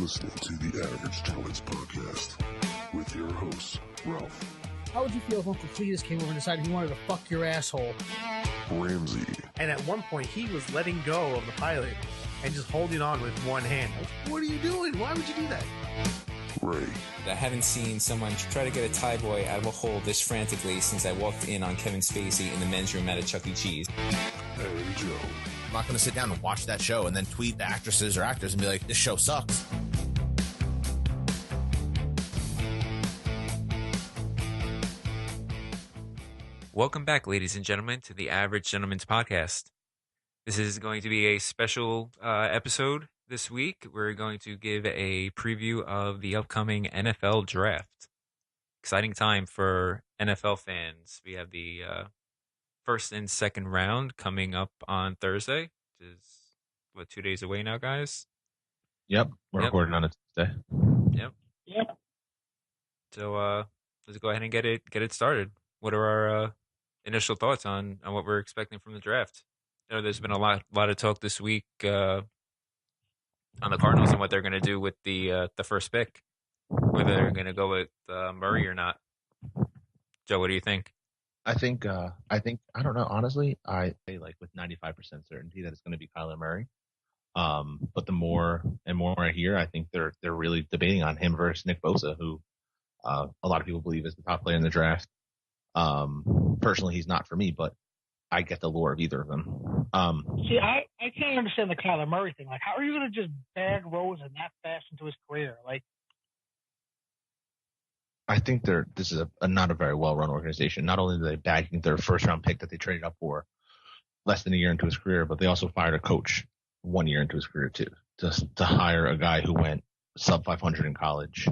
listening to the Average Gentleman's Podcast with your host, Ralph. How would you feel if Uncle Cletus came over and decided he wanted to fuck your asshole? Ramsey. And at one point, he was letting go of the pilot and just holding on with one hand. What are you doing? Why would you do that? Ray. I haven't seen someone try to get a Thai boy out of a hole this frantically since I walked in on Kevin Spacey in the men's room at a Chuck E. Cheese. And Joe. I'm not going to sit down and watch that show and then tweet the actresses or actors and be like, this show sucks. Welcome back, ladies and gentlemen, to the Average Gentleman's Podcast. This is going to be a special episode this week. We're going to give a preview of the upcoming NFL Draft. Exciting time for NFL fans. We have the first and second round coming up on Thursday, which is, 2 days away now, guys? Yep, we're recording on a Tuesday. Yep. So let's go ahead and get it started. What are our initial thoughts on what we're expecting from the draft? You know, there's been a lot of talk this week on the Cardinals and what they're going to do with the first pick, whether they're going to go with Murray or not. Joe, what do you think? I think I don't know. Honestly, I say like with 95% certainty that it's going to be Kyler Murray. But the more and more I hear, I think they're really debating on him versus Nick Bosa, who a lot of people believe is the top player in the draft. Personally, he's not for me, but I get the lure of either of them. See, I can't understand the Kyler Murray thing. Like, how are you going to just bag Rosen that fast into his career? Like, I think this is not a very well-run organization. Not only are they bagging their first-round pick that they traded up for less than a year into his career, but they also fired a coach 1 year into his career too, just to hire a guy who went sub 500 in college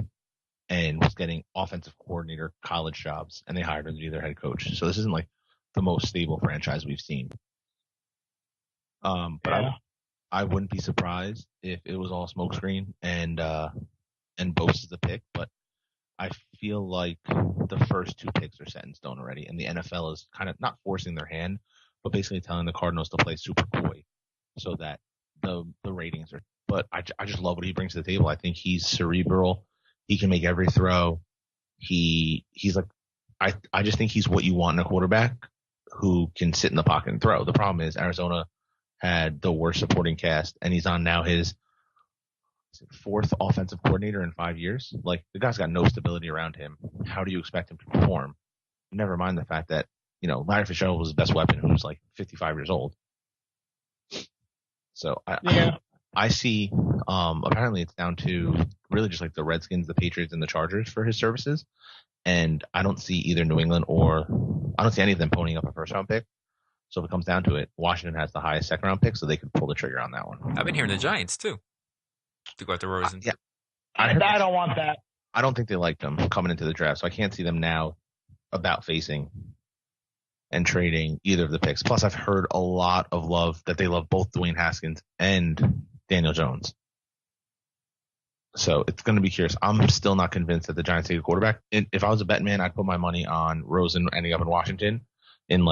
and was getting offensive coordinator college jobs, and they hired him to be their head coach. So this isn't like the most stable franchise we've seen. But I wouldn't be surprised if it was all smokescreen and Bosa's the pick, but I feel like the first two picks are set in stone already, and the NFL is kind of not forcing their hand, but basically telling the Cardinals to play super coy so that the ratings are. But I just love what he brings to the table. I think he's cerebral. He can make every throw. He's like, I just think he's what you want in a quarterback who can sit in the pocket and throw. The problem is Arizona had the worst supporting cast, and he's on now his fourth offensive coordinator in 5 years. Like, the guy's got no stability around him. How do you expect him to perform? Never mind the fact that, Larry Fitzgerald was his best weapon, who's like 55 years old. So I see, apparently it's down to really just like the Redskins, the Patriots, and the Chargers for his services. And I don't see either New England I don't see any of them ponying up a first round pick. So if it comes down to it, Washington has the highest second round pick, so they could pull the trigger on that one. I've been hearing the Giants too, to go after Rosen. Yeah. I don't want that. I don't think they liked him coming into the draft, so I can't see them now about facing and trading either of the picks. Plus, I've heard a lot of love that they love both Dwayne Haskins and Daniel Jones. So it's going to be curious. I'm still not convinced that the Giants take a quarterback. If I was a bet man, I'd put my money on Rosen ending up in Washington, and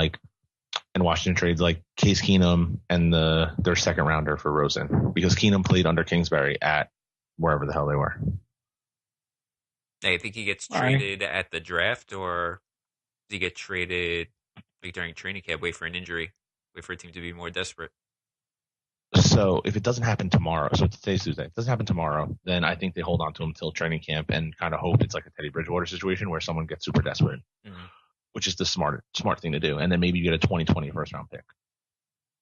Washington trades like Case Keenum and their second rounder for Rosen, because Keenum played under Kingsbury at wherever the hell they were. Hey, I think he gets traded at the draft, or does he get traded like during training camp? Wait for an injury, wait for a team to be more desperate. So if it doesn't happen tomorrow, so today's Tuesday, if it doesn't happen tomorrow, then I think they hold on to him until training camp and kind of hope it's like a Teddy Bridgewater situation where someone gets super desperate, which is the smart thing to do. And then maybe you get a 2020 first round pick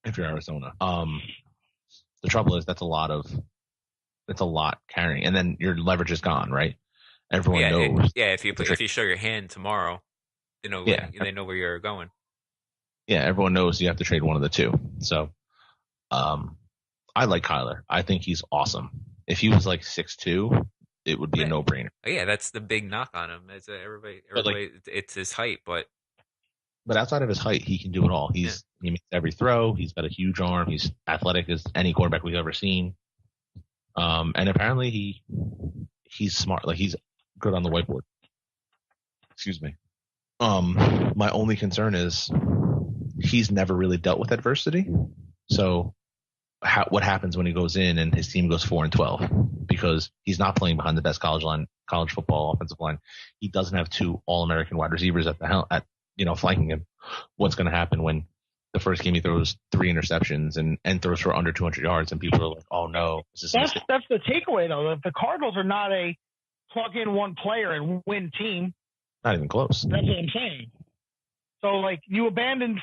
if you're Arizona. The trouble is that's a lot carrying, and then your leverage is gone, right? Everyone knows. If you show your hand tomorrow, they know where you're going. Yeah, everyone knows you have to trade one of the two. So, I like Kyler. I think he's awesome. If he was like 6'2", it would be a no-brainer. Yeah, that's the big knock on him. Everybody, it's his height, but outside of his height, he can do it all. He makes every throw. He's got a huge arm. He's athletic as any quarterback we've ever seen. And apparently he's smart. Like, he's good on the whiteboard. Excuse me. My only concern is he's never really dealt with adversity. So what happens when he goes in and his team goes 4-12? because he's not playing behind the best college football offensive line. He doesn't have 2 All-American wide receivers flanking him. What's going to happen when the first game he throws 3 interceptions and throws for under 200 yards, and people are like, "Oh no, that's the takeaway though. The Cardinals are not a plug in one player and win team. Not even close. That's what I'm saying. So like you're abandoning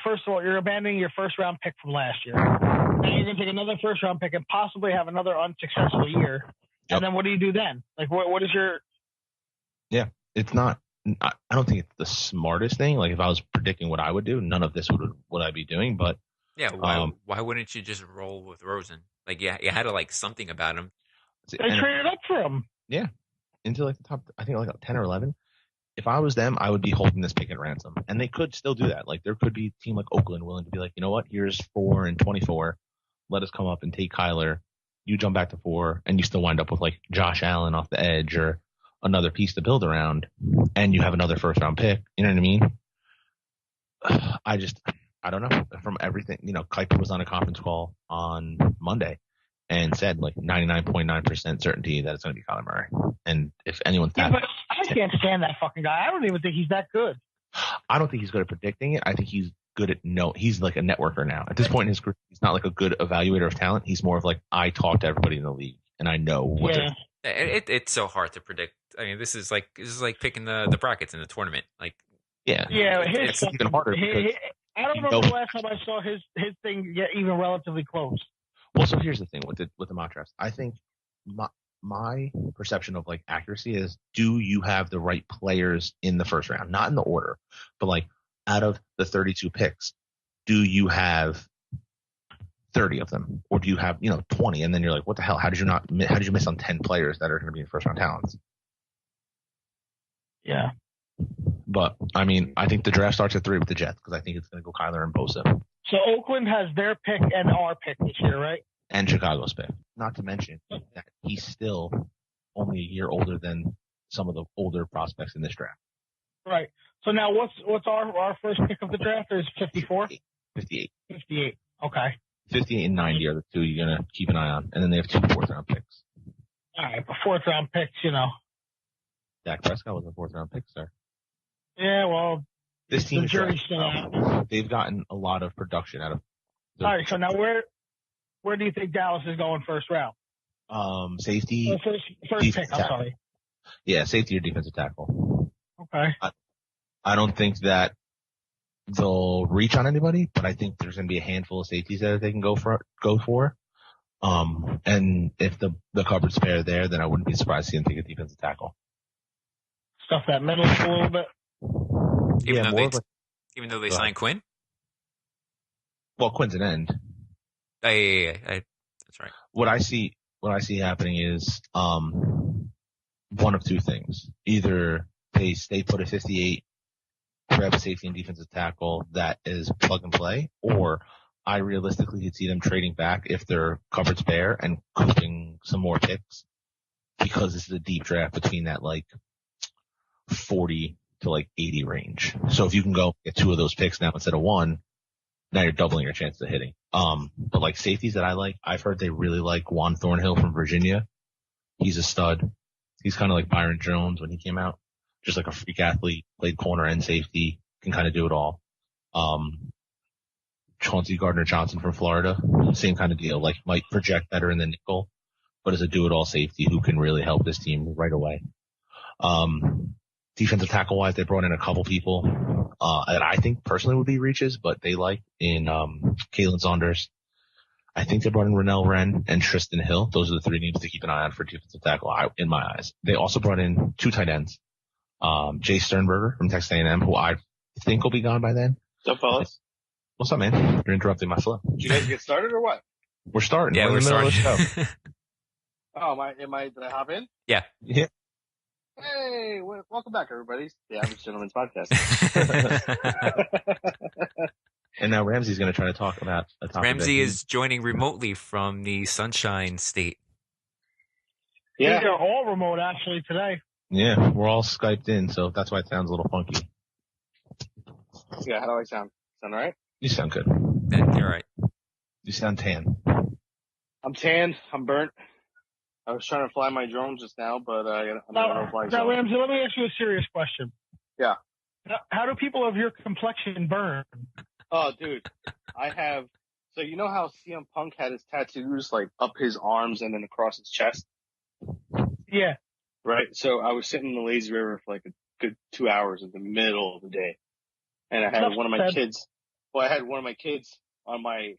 your first round pick from last year. Now you're going to take another first round pick and possibly have another unsuccessful year. Yep. And then what do you do then? Like what is your? Yeah, it's not. I don't think it's the smartest thing. Like if I was predicting what I would do, none of this would I be doing. But yeah, why wouldn't you just roll with Rosen? Like you had to like something about him. They traded up for him. Yeah, into like the top. I think like 10 or 11. If I was them, I would be holding this pick at ransom, and they could still do that. Like there could be a team like Oakland willing to be like, you know what? Here's 4 and 24. Let us come up and take Kyler. You jump back to 4, and you still wind up with like Josh Allen off the edge or another piece to build around, and you have another first round pick. You know what I mean? I don't know. From everything, Kuiper was on a conference call on Monday and said like 99.9% certainty that it's going to be Kyler Murray. And if anyone's but I can't stand that fucking guy. I don't even think he's that good. I don't think he's good at predicting it. I think he's good at he's like a networker now. At this point in his career, he's not like a good evaluator of talent. He's more of like, I talk to everybody in the league and I know what they're. It's so hard to predict. I mean, this is like picking the brackets in the tournament. Like, it's even harder. I don't know the last time I saw his thing get even relatively close. Well, so here's the thing with the mock drafts. I think my perception of like accuracy is, do you have the right players in the first round? Not in the order, but like out of the 32 picks, do you have 30 of them, or do you have 20? And then you're like, what the hell? How did you miss on 10 players that are going to be in first round talents? Yeah. But I mean, I think the draft starts at 3 with the Jets because I think it's going to go Kyler and Bosa. So Oakland has their pick and our pick this year, right? And Chicago's pick. Not to mention that he's still only a year older than some of the older prospects in this draft. Right. So now what's our first pick of the draft? Is 54? 58. 58. Okay. 58 and 90 are the 2 you're going to keep an eye on. And then they have 2 fourth-round picks. All right, but fourth-round picks, Dak Prescott was a fourth-round pick, sir. Yeah, well, this team the jury's still out. They've gotten a lot of production out of. All right, so now where do you think Dallas is going first round? Safety. First pick, I'm sorry. Yeah, safety or defensive tackle. Okay. I don't think that they'll reach on anybody, but I think there's going to be a handful of safeties that they can go for. And if the cupboard's spare there, then I wouldn't be surprised to see them take a defensive tackle. Stuff that middle a little bit. Even though they signed Quinn? Well, Quinn's an end. That's right. What I see happening is one of 2 things. Either they stay put at 58, grab a safety and defensive tackle that is plug and play, or I realistically could see them trading back if their cupboard's bare and cooping some more picks, because this is a deep draft between that like 40 to like 80 range. So if you can go get 2 of those picks now instead of 1, now you're doubling your chances of hitting. But like safeties that I like, I've heard they really like Juan Thornhill from Virginia. He's a stud. He's kind of like Byron Jones when he came out. Just like a freak athlete, played corner and safety, can kind of do it all. Chauncey Gardner-Johnson from Florida, same kind of deal, like might project better in the nickel, but is a do-it-all safety who can really help this team right away. Defensive tackle-wise, they brought in a couple people that I think personally would be reaches, but they like in Kalen Saunders. I think they brought in Rennell Wren and Tristan Hill. Those are the 3 names to keep an eye on for defensive tackle in my eyes. They also brought in 2 tight ends. Jay Sternberger from Texas A&M, who I think will be gone by then. What's up, fellas? What's up, man? You're interrupting my flow. Did you guys get started or what? We're starting. Yeah, we're starting. Oh, did I hop in? Yeah. Hey, welcome back, everybody. The Average Gentleman's Podcast. And now Ramsey's going to try to talk about a topic. Ramsey is joining remotely from the Sunshine State. Yeah. They're all remote actually today. Yeah, we're all Skyped in, so that's why it sounds a little funky. Yeah, how do I sound? Sound all right? You sound good. Yeah, you're right. You sound tan. I'm tanned. I'm burnt. I was trying to fly my drone just now, but I'm in a no-fly Now, zone. Ramsey, let me ask you a serious question. Yeah. How do people of your complexion burn? Oh, dude, I have. So you know how CM Punk had his tattoos like up his arms and then across his chest, Yeah. right? So I was sitting in the lazy river for like a good 2 hours in the middle of the day, and I had one of my kids. Well, I had one of my kids on my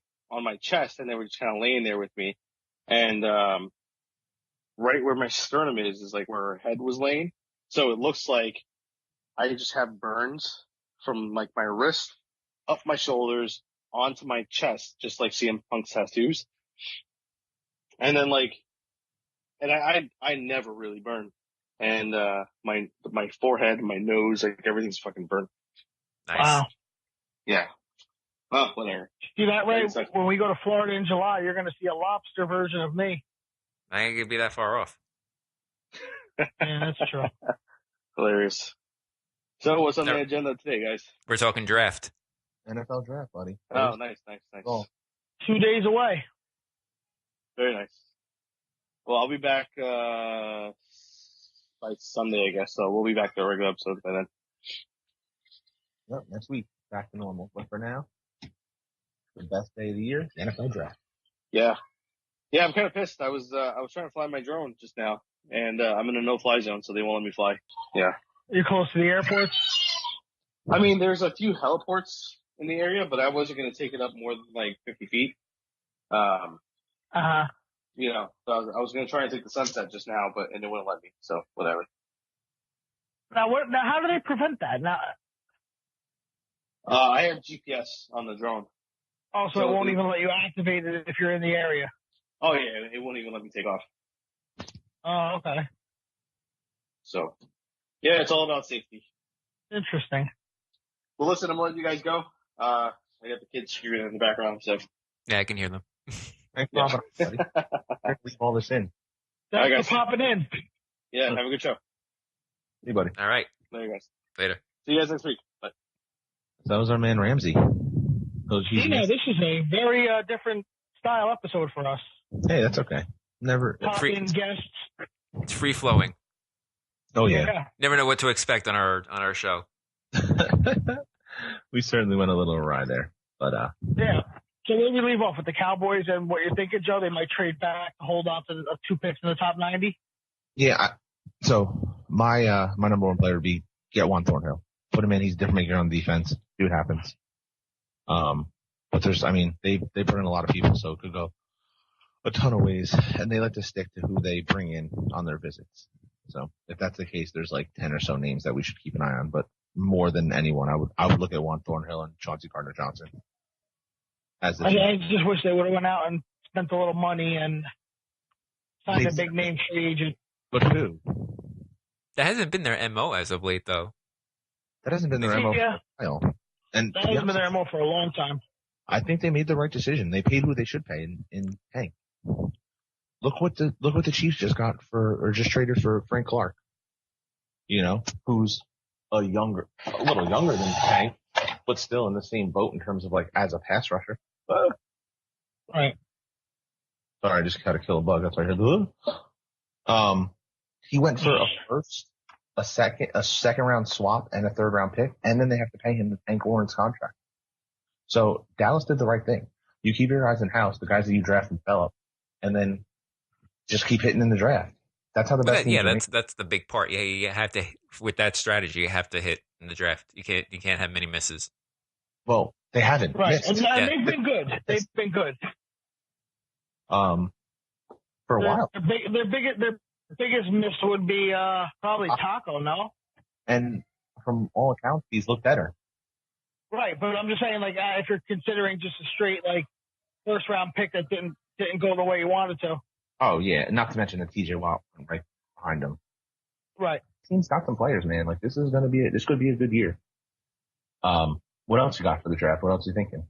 chest, and they were just kind of laying there with me, and right where my sternum is like where her head was laying. So it looks like I just have burns from like my wrist up my shoulders onto my chest, just like CM Punk's tattoos. And then I never really burn. And, my forehead, my nose, like everything's fucking burnt. Nice. Wow. Yeah. Well, whatever. See that way? When we go to Florida in July, you're going to see a lobster version of me. I ain't gonna be that far off. Yeah, that's true. Hilarious. So what's on the agenda today, guys? We're talking draft. NFL draft, buddy. Oh, nice. Cool. 2 days away. Very nice. Well, I'll be back, by Sunday, I guess. So we'll be back to a regular episode by then. Yep, next week, back to normal. But for now, the best day of the year, the NFL draft. Yeah. Yeah, I'm kind of pissed. I was trying to fly my drone just now, and I'm in a no-fly zone, so they won't let me fly. Yeah. You're close to the airports? I mean, there's a few heliports in the area, but I wasn't going to take it up more than like 50 feet. You know, so I was going to try and take the Sunset just now, and they wouldn't let me, so whatever. Now, how do they prevent that? Now, I have GPS on the drone. oh, so it won't even let you activate it if you're in the area. Oh yeah, it won't even let me take off. Oh, okay. So, yeah, it's all about safety. Interesting. Well, listen, I'm going to let you guys go. I got the kids screaming in the background, so. Yeah, I can hear them. Thanks for popping up, buddy. Leave all this in. Thanks for popping in. Yeah, have a good show. Hey, buddy. All right. Later, guys. Later. See you guys next week. Bye. That was our man Ramsey. Yeah, this is a very different style episode for us. Hey, that's okay. Never. Pop-in guests. It's free flowing. Oh yeah. Never know what to expect on our show. We certainly went a little awry there, but yeah. So where we leave off with the Cowboys and what you're thinking, Joe? They might trade back, hold on to 2 picks in the top 90. Yeah. So my number one player would be get Juan Thornhill. Put him in. He's a different maker on defense. See what happens. But they bring in a lot of people, so it could go a ton of ways, and they like to stick to who they bring in on their visits. So if that's the case, there's like 10 or so names that we should keep an eye on. But more than anyone, I would look at Juan Thornhill and Chauncey Gardner-Johnson. I just wish they would have went out and spent a little money and signed a big name free agent. But who? That hasn't been their MO as of late, though. That hasn't been their MO for a while. And that hasn't been their MO for a long time. I think they made the right decision. They paid who they should pay in Tank. Look what the Chiefs just got just traded for Frank Clark. You know, who's a little younger than Tank, but still in the same boat in terms of like as a pass rusher. Right. Sorry, I just gotta kill a bug. That's why I heard. He went for a second round swap and a third round pick, and then they have to pay him the Tank Lawrence contract. So Dallas did the right thing. You keep your guys in house, the guys that you drafted develop, and then just keep hitting in the draft. That's how the best. Yeah, that's the big part. Yeah, you have to, with that strategy, you have to hit in the draft. You can't have many misses. Well, they haven't. Right, and they've been good. They've been good. For a while. Their biggest miss would be probably Taco, no? And from all accounts, he's looked better. Right, but I'm just saying, like, if you're considering just a straight like first round pick that didn't go the way you wanted to. Oh yeah, not to mention the TJ Watt right behind him. Right. Team's got some players, man. Like this could be a good year. What else you got for the draft? What else are you thinking?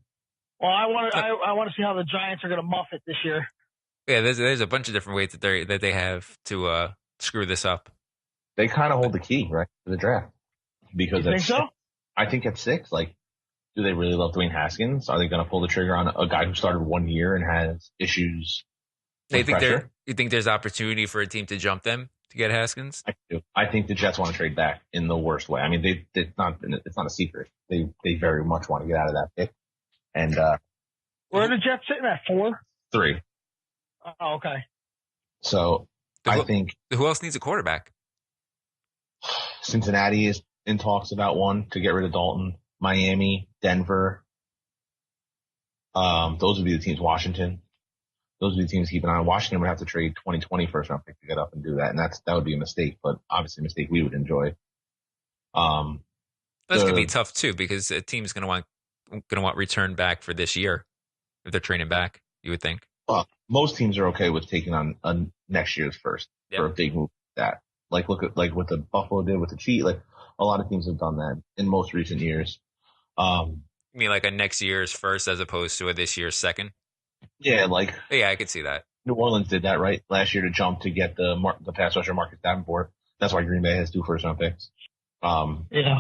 Well, I want to see how the Giants are going to muff it this year. Yeah, there's a bunch of different ways that they have to screw this up. They kind of hold the key, right, to the draft. Because you think so? I think at 6, like, do they really love Dwayne Haskins? Are they going to pull the trigger on a guy who started 1 year and has issues? They think You think there's opportunity for a team to jump them to get Haskins? I do. I think the Jets want to trade back in the worst way. I mean, it's not a secret. They very much want to get out of that pick. And where are the Jets sitting at? 4? 3. Oh, okay. So I think who else needs a quarterback? Cincinnati is in talks about one to get rid of Dalton. Miami, Denver. Those would be the teams. Washington. Those would be the teams to keep an eye on. Washington would have to trade 2020 first round pick to get up and do that, and that would be a mistake, but obviously a mistake we would enjoy. That's gonna be tough too because a team's gonna want return back for this year if they're trading back. You would think. Well, most teams are okay with taking on next year's first for a big move like that. Like look at what the Buffalo did with the Chiefs. Like a lot of teams have done that in most recent years. You mean like a next year's first as opposed to a this year's second? Yeah, like I could see that. New Orleans did that right last year to jump to get the pass rusher Marcus Davenport. That's why Green Bay has 2 first round picks. Yeah.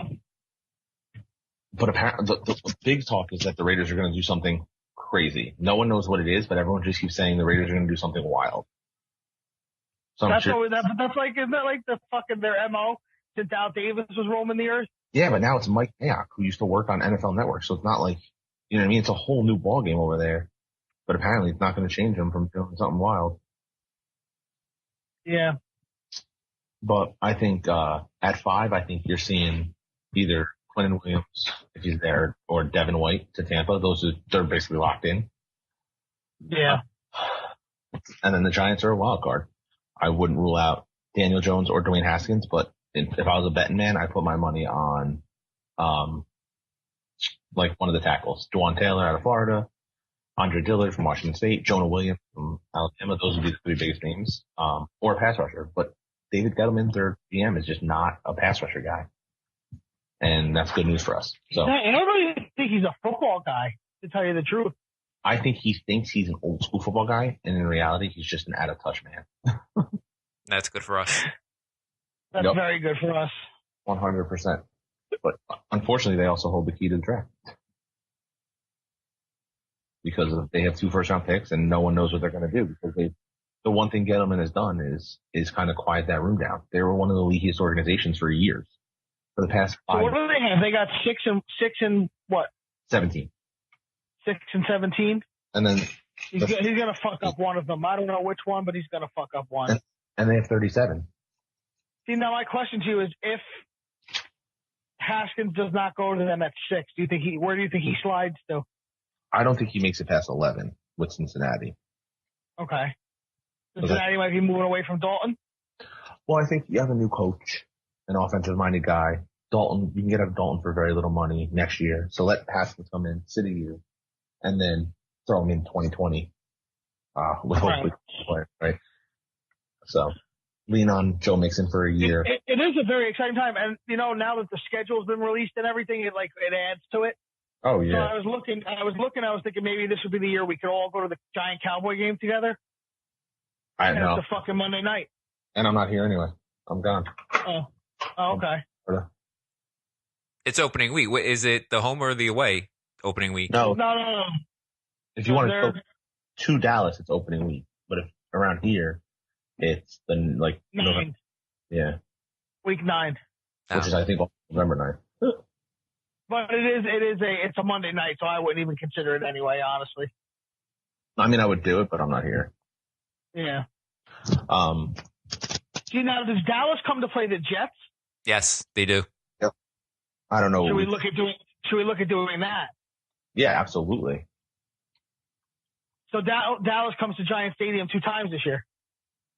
But apparently, the big talk is that the Raiders are going to do something crazy. No one knows what it is, but everyone just keeps saying the Raiders are going to do something wild. So that's like, isn't that like the fucking their MO since Al Davis was roaming the earth? Yeah, but now it's Mike Mayock, who used to work on NFL Network, so it's not like, you know what I mean? It's a whole new ball game over there. But apparently it's not going to change him from doing something wild. Yeah. But I think at 5, I think you're seeing either Quentin Williams, if he's there, or Devin White to Tampa. They're basically locked in. Yeah. And then the Giants are a wild card. I wouldn't rule out Daniel Jones or Dwayne Haskins, but if I was a betting man, I'd put my money on like one of the tackles. Juwan Taylor out of Florida, Andre Dillard from Washington State, Jonah Williams from Alabama. Those would be the 3 biggest names. Or a pass rusher. But David Gettleman, their GM, is just not a pass rusher guy. And that's good news for us. So I don't really think he's a football guy, to tell you the truth. I think he thinks he's an old school football guy, and in reality, he's just an out of touch man. That's good for us. That's very good for us. 100%. But unfortunately, they also hold the key to the draft. Because they have 2 first round picks and no one knows what they're going to do because the one thing Gettleman has done is kind of quiet that room down. They were one of the leakiest organizations for years. For the past 5 So what do they have? They got 6 and what? 17. 6 and 17? And then he's going to fuck up one of them. I don't know which one, but he's going to fuck up one. And they have 37. See, now my question to you is if Haskins does not go to them at 6, where do you think he slides to? I don't think he makes it past 11 with Cincinnati. Okay. Cincinnati might be moving away from Dalton? Well, I think you have a new coach, an offensive-minded guy. Dalton, you can get out of Dalton for very little money next year. So let Haskins come in, sit a year, and then throw him in 2020 with hopefully right? So lean on Joe Mixon for a year. It is a very exciting time. And, now that the schedule's been released and everything, it adds to it. Oh, yeah. So I was thinking maybe this would be the year we could all go to the Giant Cowboy game together. I know. It's a fucking Monday night. And I'm not here anyway. I'm gone. Oh, okay. It's opening week. Is it the home or the away opening week? No. No. If you want to go to Dallas, it's opening week. But if around here, it's the 9. Yeah. Week 9. Which is, I think, November 9th. But it's a Monday night, so I wouldn't even consider it anyway, honestly. I mean, I would do it, but I'm not here. Yeah. See, now, does Dallas come to play the Jets? Yes, they do. Yep. I don't know. Should we look at doing that? Yeah, absolutely. So Dallas comes to Giant Stadium 2 times this year.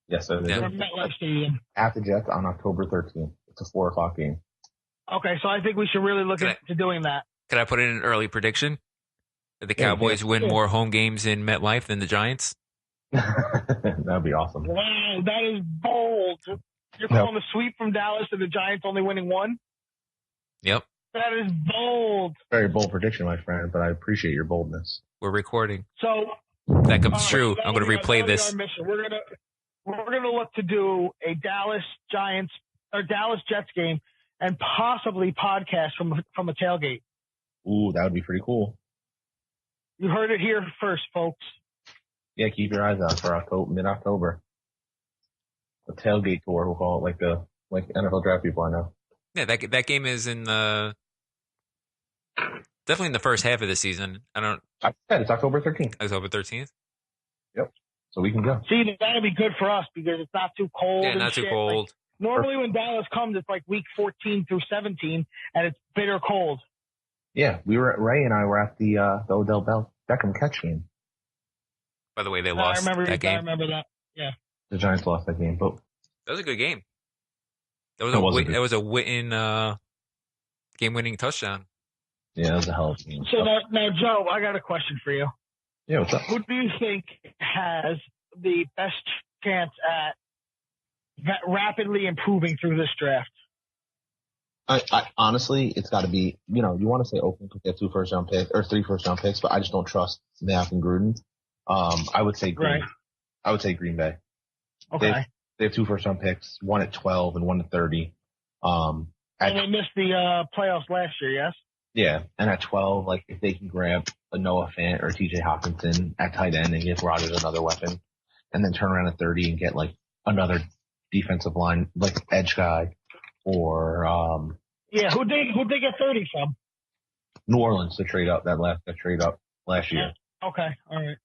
Yes, sir. Yeah. MetLife Stadium. At the Jets on October 13th. It's a 4:00 game. Okay, so I think we should really look into doing that. Could I put in an early prediction? That the Cowboys win more home games in MetLife than the Giants? That'd be awesome. Wow, that is bold. You're calling the sweep from Dallas to the Giants only winning 1? Yep. That is bold. Very bold prediction, my friend, but I appreciate your boldness. We're recording. So that comes true. I'm going to replay this. We're gonna look to do a Dallas Giants or Dallas Jets game and possibly podcast from a tailgate. Ooh, that would be pretty cool. You heard it here first, folks. Yeah, keep your eyes out for mid-October. a tailgate tour. We'll call it like NFL draft people I know. Yeah, that game is in the definitely in the first half of the season. I said it's October 13th. October 13th. Yep. So we can go. See, that'd be good for us because it's not too cold. Yeah, not too cold. Like, normally when Dallas comes, it's like week 14 through 17, and it's bitter cold. Yeah, Ray and I were at the Odell Beckham catch game. By the way, they lost that game. I remember that. Yeah. The Giants lost that game, but that was a good game. That was a Witten game-winning touchdown. Yeah, that was a hell of a game. So now, Joe, I got a question for you. Yeah, what's up? Who do you think has the best chance at rapidly improving through this draft? I honestly, it's got to be, you want to say Oakland could get 2 first-round picks or 3 first-round picks, but I just don't trust Mack and Gruden. I would say Green. Right. I would say Green Bay. Okay. They have 2 first-round picks, one at 12 and one at 30. And they missed the playoffs last year, yes? Yeah, and at 12, like if they can grab a Noah Fant or TJ Hawkinson at tight end and give Rodgers another weapon, and then turn around at 30 and get like another defensive line, like edge guy, or who'd they get 30 from? New Orleans to trade up last year. Okay, all right.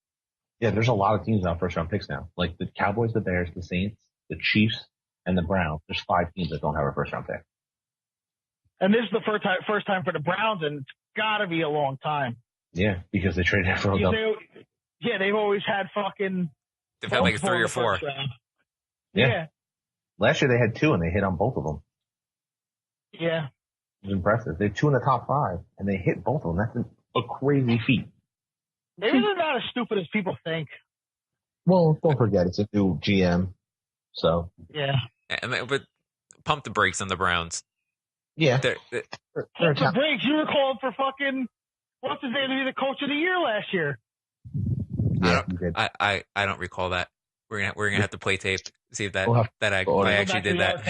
Yeah, there's a lot of teams now first round picks now, like the Cowboys, the Bears, the Saints, the Chiefs, and the Browns. There's 5 teams that don't have a first round pick. And this is the first time for the Browns, and it's got to be a long time. Yeah, because they traded for Odell. They've always had fucking. They've had like 3 or 4. Yeah. Last year they had 2, and they hit on both of them. Yeah. It was impressive. They had 2 in the top 5, and they hit both of them. That's a crazy feat. Maybe they're not as stupid as people think. Well, don't forget, it's a new GM, so. Yeah. But pump the brakes on the Browns. Yeah. Pump the brakes. You were called for fucking, what's his name, to be the coach of the year last year. Yeah, I don't recall that. We're gonna have to play tape, see if that I actually did that.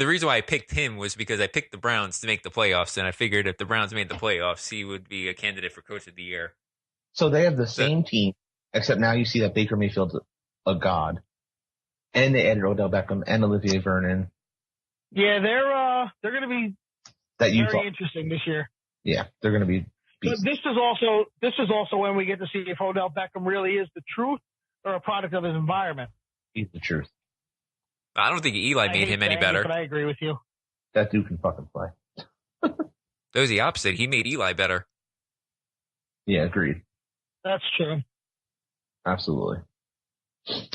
The reason why I picked him was because I picked the Browns to make the playoffs, and I figured if the Browns made the playoffs, he would be a candidate for coach of the year. So they have the same team, except now you see that Baker Mayfield's a god, and they added Odell Beckham and Olivier Vernon. Yeah, they're going to be very interesting this year. Yeah, they're going to be. But this is also when we get to see if Odell Beckham really is the truth or a product of his environment. He's the truth. I don't think Eli made him any better. But I agree with you. That dude can fucking play. That was the opposite. He made Eli better. Yeah, agreed. That's true. Absolutely.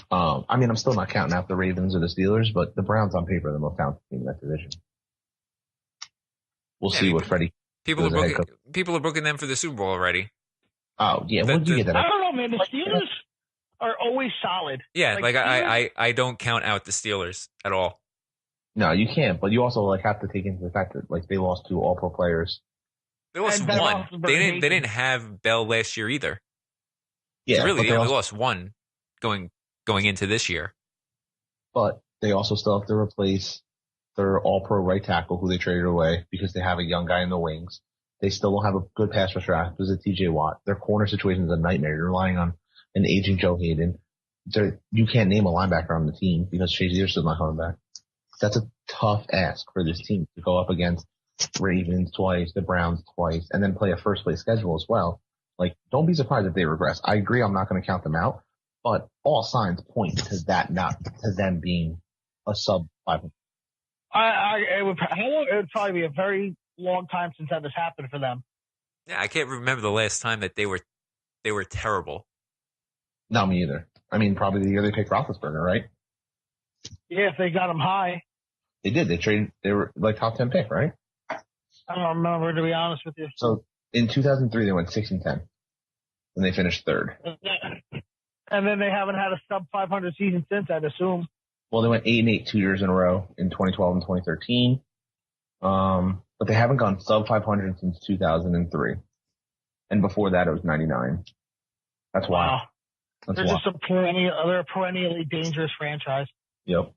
I'm still not counting out the Ravens or the Steelers, but the Browns on paper are the most talented team in that division. We'll see what Freddie. People are booking them for the Super Bowl already. Oh yeah, when did you get that? I don't know, man. The Steelers are always solid. Yeah, I don't count out the Steelers at all. No, you can't. But you also have to take into the fact that they lost 2 All-Pro players. They lost 1. They didn't have Bell last year either. Yeah, so really, they only lost 1 going into this year. But they also still have to replace their All-Pro right tackle, who they traded away because they have a young guy in the wings. They still don't have a good pass rush draft because of TJ Watt. Their corner situation is a nightmare. You're relying on an aging Joe Hayden. You can't name a linebacker on the team because Chase Edierson's not coming back. That's a tough ask for this team to go up against Ravens twice, the Browns twice, and then play a first place schedule as well. Don't be surprised if they regress. I agree. I'm not going to count them out, but all signs point to that, not to them being a sub 500. It would probably be a very long time since that has happened for them. Yeah, I can't remember the last time that they were terrible. Not me either. I mean, probably the year they picked Roethlisberger, right? Yeah, if they got him high. They did. They were top 10 pick, right? I don't remember, to be honest with you. So in 2003, they went 6-10, and they finished 3rd. And then they haven't had a sub 500 season since, I'd assume. Well, they went 8-8 2 years in a row in 2012 and 2013. But they haven't gone sub 500 since 2003. And before that, it was 99. That's wild. Wow. They're just a perennially dangerous franchise. Yep.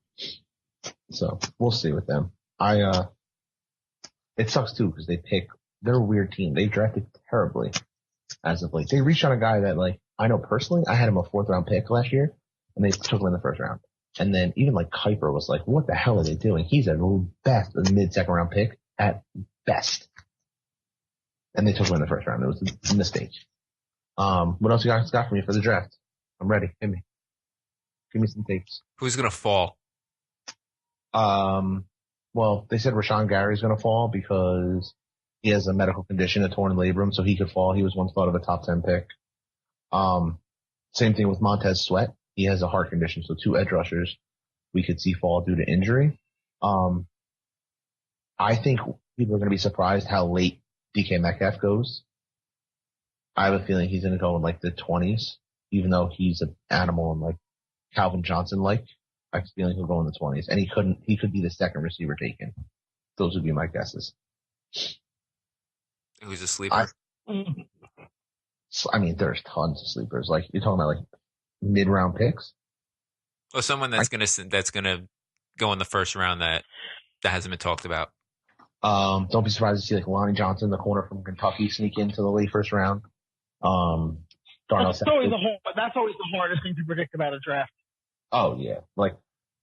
So we'll see with them. It sucks too because they're a weird team. They drafted terribly as of late. They reached on a guy that I know personally, I had him a 4th round pick last year, and they took him in the 1st round. And then even like Kuiper was like, what the hell are they doing? He's at best a mid-2nd round pick at best. And they took him in the 1st round. It was a mistake. What else you guys got for me for the draft? I'm ready. Give me some takes. Who's going to fall? Well, they said Rashawn Gary's going to fall because he has a medical condition, a torn labrum, so he could fall. He was once thought of a top 10 pick. Same thing with Montez Sweat. He has a heart condition, so 2 edge rushers we could see fall due to injury. I think people are going to be surprised how late DK Metcalf goes. I have a feeling he's going to go in like the 20s, even though he's an animal and like Calvin Johnson like. I have a feeling he'll go in the 20s, and he could be the 2nd receiver taken. Those would be my guesses. Who's a sleeper? I mean, there's tons of sleepers. Like you're talking about like mid-round picks. Well, someone that's gonna go in the 1st round that hasn't been talked about. Don't be surprised to see like Lonnie Johnson, the corner from Kentucky, sneak into the late 1st round. That's always the hardest thing to predict about a draft. Oh yeah, like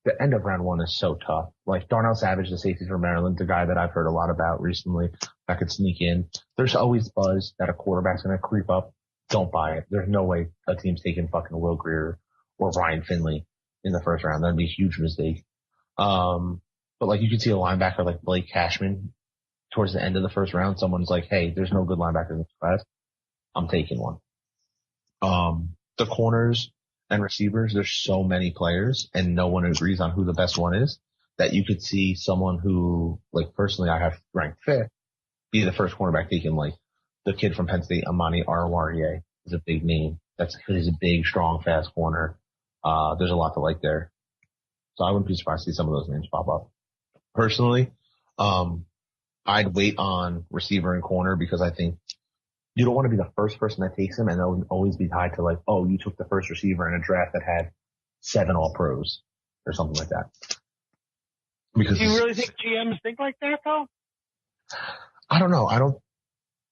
the end of round 1 is so tough. Like Darnell Savage, the safety from Maryland, the guy that I've heard a lot about recently, that could sneak in. There's always buzz that a quarterback's going to creep up. Don't buy it. There's no way a team's taking fucking Will Grier or Ryan Finley in the 1st round. That'd be a huge mistake. But like you could see a linebacker like Blake Cashman towards the end of the 1st round. Someone's like, hey, there's no good linebacker in this class. I'm taking one. The corners and receivers, there's so many players and no one agrees on who the best one is that you could see someone who, like personally I have ranked 5th, be the 1st cornerback taken, like the kid from Penn State, Amani Oruwariye, is a big name. He's a big, strong, fast corner. There's a lot to like there. So I wouldn't be surprised to see some of those names pop up. Personally, I'd wait on receiver and corner because I think you don't want to be the first person that takes him and they'll always be tied to like, oh, you took the 1st receiver in a draft that had 7 All-Pros or something like that. Because do you really think GMs think like that though? I don't know.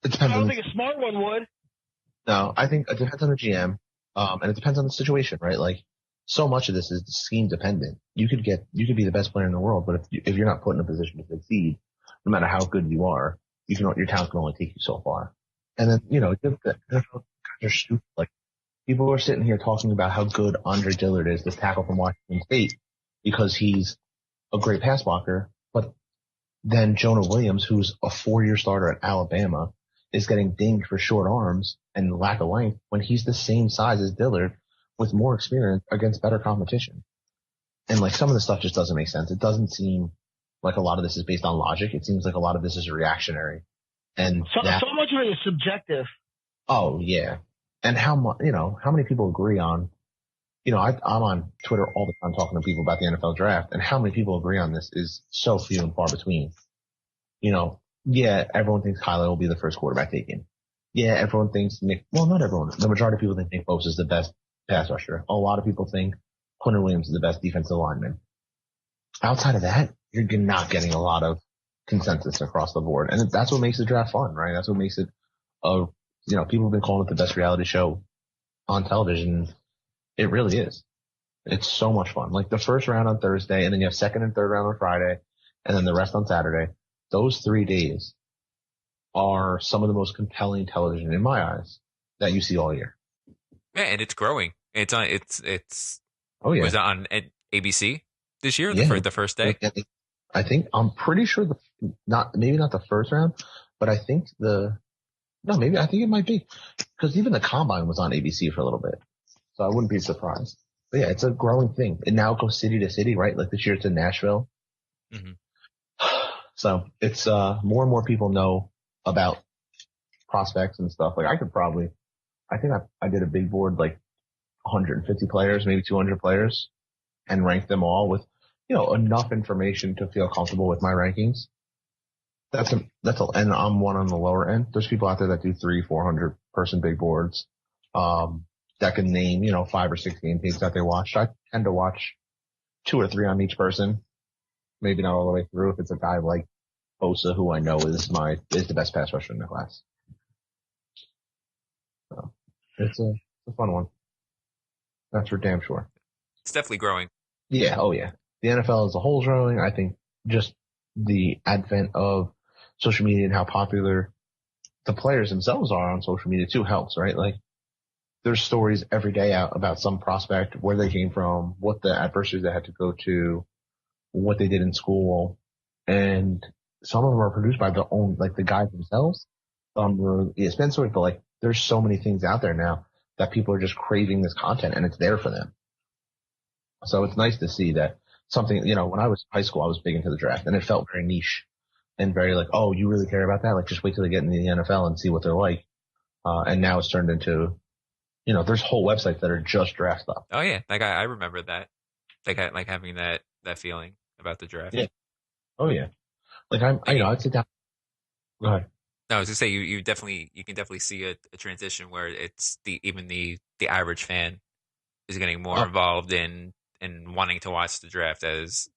It depends. I don't think a smart one would. No, I think it depends on the GM. And it depends on the situation, right? Like so much of this is scheme dependent. You could be the best player in the world, but if you're not put in a position to succeed, no matter how good you are, your talent can only take you so far. And then, they're stupid. Like, people are sitting here talking about how good Andre Dillard is, this tackle from Washington State, because he's a great pass blocker. But then Jonah Williams, who's a 4-year starter at Alabama, is getting dinged for short arms and lack of length when he's the same size as Dillard with more experience against better competition. And like some of the stuff just doesn't make sense. It doesn't seem like a lot of this is based on logic. It seems like a lot of this is reactionary. And so much of it is subjective. Oh yeah. And how many people agree on, I'm on Twitter all the time talking to people about the NFL draft, and how many people agree on this is so few and far between. Yeah, everyone thinks Kyler will be the 1st quarterback taken. Yeah, everyone thinks not everyone. The majority of people think Nick Bosa is the best pass rusher. A lot of people think Quentin Williams is the best defensive lineman. Outside of that, you're not getting a lot of consensus across the board. And that's what makes the draft fun, right? That's what makes it, people have been calling it the best reality show on television. It really is. It's so much fun. Like the 1st round on Thursday, and then you have 2nd and 3rd round on Friday, and then the rest on Saturday. Those 3 days are some of the most compelling television in my eyes that you see all year. Yeah, and it's growing. It's on. Oh yeah. Was it on ABC this year? Yeah. The first day. I'm pretty sure maybe not the 1st round, but I think I think it might be, because even the combine was on ABC for a little bit, so I wouldn't be surprised. But yeah, it's a growing thing. It now goes city to city, right? Like this year it's in Nashville. Mm-hmm. So it's more and more people know about prospects and stuff. Like I think I did a big board, like 150 players, maybe 200 players, and ranked them all with enough information to feel comfortable with my rankings. And I'm one on the lower end. There's people out there that do 300-400 person big boards, that can name, 5 or 6 game tapes that they watched. I tend to watch 2 or 3 on each person. Maybe not all the way through if it's a guy like Bosa, who I know is the best pass rusher in the class. So It's a fun one. That's for damn sure. It's definitely growing. Yeah. Oh yeah. The NFL as a whole is growing. I think just the advent of social media and how popular the players themselves are on social media too helps, right? Like there's stories every day out about some prospect, where they came from, what the adversities they had to go to, what they did in school. And some of them are produced by the own, like the guys themselves. Some were ESPN stories, but like there's so many things out there now that people are just craving this content and it's there for them. So it's nice to see that something, you know, when I was in high school, I was big into the draft and it felt very niche and very like, oh, you really care about that? Like just wait till they get into the NFL and see what they're like. And now it's turned into, you know, there's whole websites that are just draft stuff. Oh yeah. Like I remember that. Like having that feeling about the draft. Yeah. Oh yeah. Like I'd sit down. Go ahead. No, I was gonna say you can definitely see a transition where it's the average fan is getting more involved in wanting to watch the draft as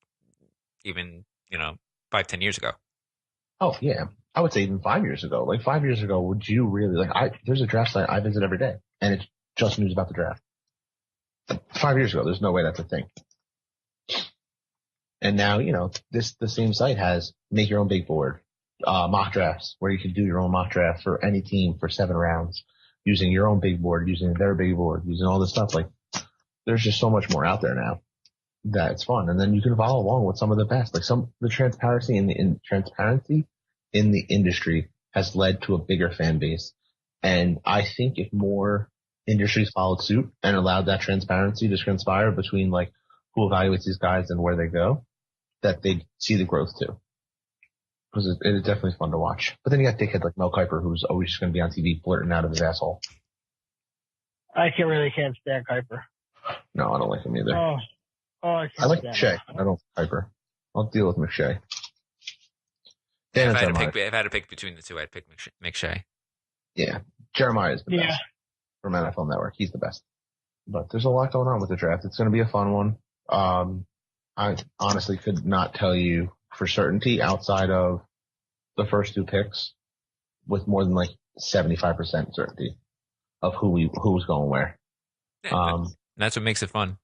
even, you know, 5-10 years ago. Oh yeah. I would say even 5 years ago. Like 5 years ago, would you really there's a draft site I visit every day and it's just news about the draft. 5 years ago, there's no way that's a thing. And now, you know, the same site has make your own big board, mock drafts where you can do your own mock draft for any team for 7 rounds using your own big board, using their big board, using all this stuff. Like there's just so much more out there now that it's fun. And then you can follow along with some of the best, like the transparency in the industry has led to a bigger fan base. And I think if more industries followed suit and allowed that transparency to transpire between like who evaluates these guys and where they go, that they'd see the growth too. Because it is definitely fun to watch. But then you got dickheads like Mel Kiper, who's always just going to be on TV flirting out of his asshole. I can't stand Kiper. No, I don't like him either. I like McShay. I don't like Kiper. I'll deal with McShay. If I had to pick between the two, I'd pick McShay. Yeah. Jeremiah is the best from NFL Network. He's the best. But there's a lot going on with the draft. It's going to be a fun one. I honestly could not tell you for certainty outside of the first 2 picks with more than like 75% certainty of who's going where. Yeah, that's what makes it fun.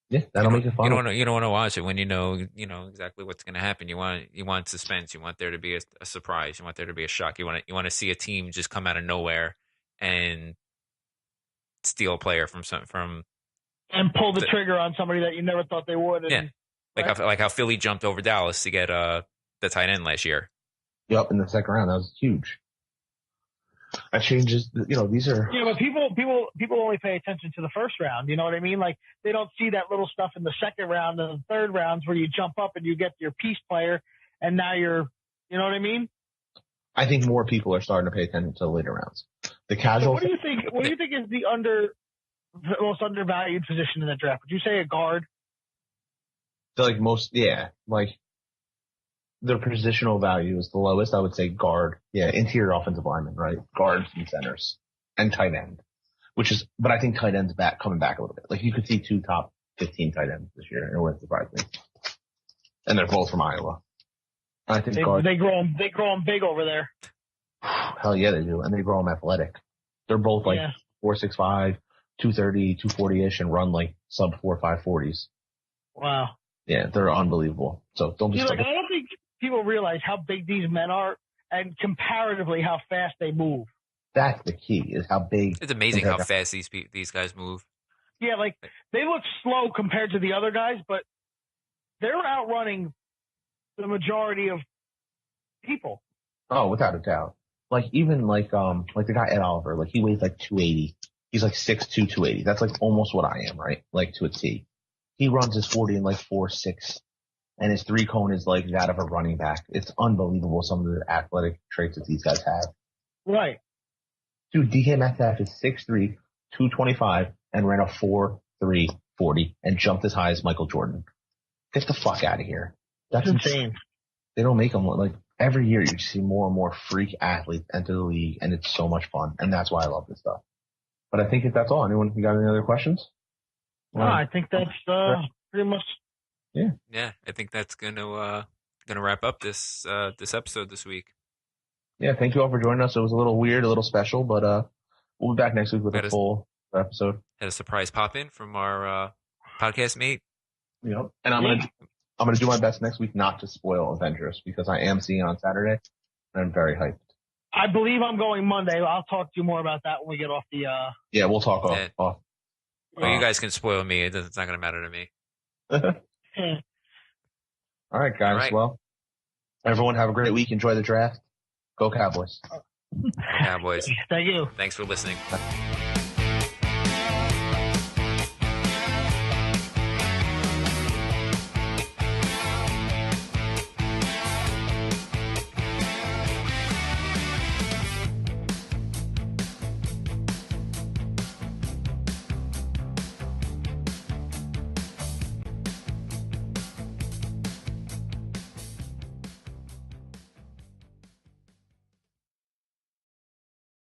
Yeah, that'll make it fun. You don't want to watch it when you know exactly what's going to happen. You want suspense. You want there to be a surprise. You want there to be a shock. You want to see a team just come out of nowhere and steal a player from and pull the trigger on somebody that you never thought they would. And, yeah, like how Philly jumped over Dallas to get the tight end last year. Yep, in the second round, that was huge. That changes, you know, these are... Yeah, but people only pay attention to the first round, you know what I mean? Like, they don't see that little stuff in the second round and the third rounds where you jump up and you get your piece player, and now you know what I mean? I think more people are starting to pay attention to the later rounds. The casual... So what do you think is the most undervalued position in the draft? Would you say a guard? Like their positional value is the lowest. I would say guard. Yeah, interior offensive lineman, right? Guards and centers and tight end, but I think tight end's coming back a little bit. Like you could see 2 top 15 tight ends this year. It wouldn't surprise me. And they're both from Iowa. I think they grow them big over there. Hell yeah, they do. And they grow them athletic. They're both like 4.65, 230, 240-ish and run like sub 4.5 40s. Wow. Yeah, they're unbelievable. So don't be I don't think people realize how big these men are and comparatively how fast they move. That's the key, is how big. It's amazing how fast these guys move. Yeah, like they look slow compared to the other guys, but they're outrunning the majority of people. Oh, without a doubt. Like even like the guy Ed Oliver, like he weighs like 280. He's like 6'2", 280. That's like almost what I am, right? Like to a T. He runs his 40 in like 4.6, and his 3-cone is like that of a running back. It's unbelievable some of the athletic traits that these guys have. Right. Dude, DK Metcalf is 6'3", 225, and ran a 4.3 40 and jumped as high as Michael Jordan. Get the fuck out of here. That's insane. They don't make them like every year. You see more and more freak athletes enter the league, and it's so much fun, and that's why I love this stuff. But I think that's all. Anyone got any other questions? No, I think that's pretty much. Yeah. Yeah, I think that's gonna wrap up this episode this week. Yeah, thank you all for joining us. It was a little weird, a little special, but we'll be back next week with a full episode. Had a surprise pop in from our podcast mate. Yep. And I'm gonna do my best next week not to spoil Avengers because I am seeing it on Saturday and I'm very hyped. I believe I'm going Monday. I'll talk to you more about that when we get off the. Yeah, we'll talk off. Well, you guys can spoil me. It's not going to matter to me. All right, guys. All right. Well, everyone have a great week. Enjoy the draft. Go Cowboys. Cowboys. Thank you. Thanks for listening.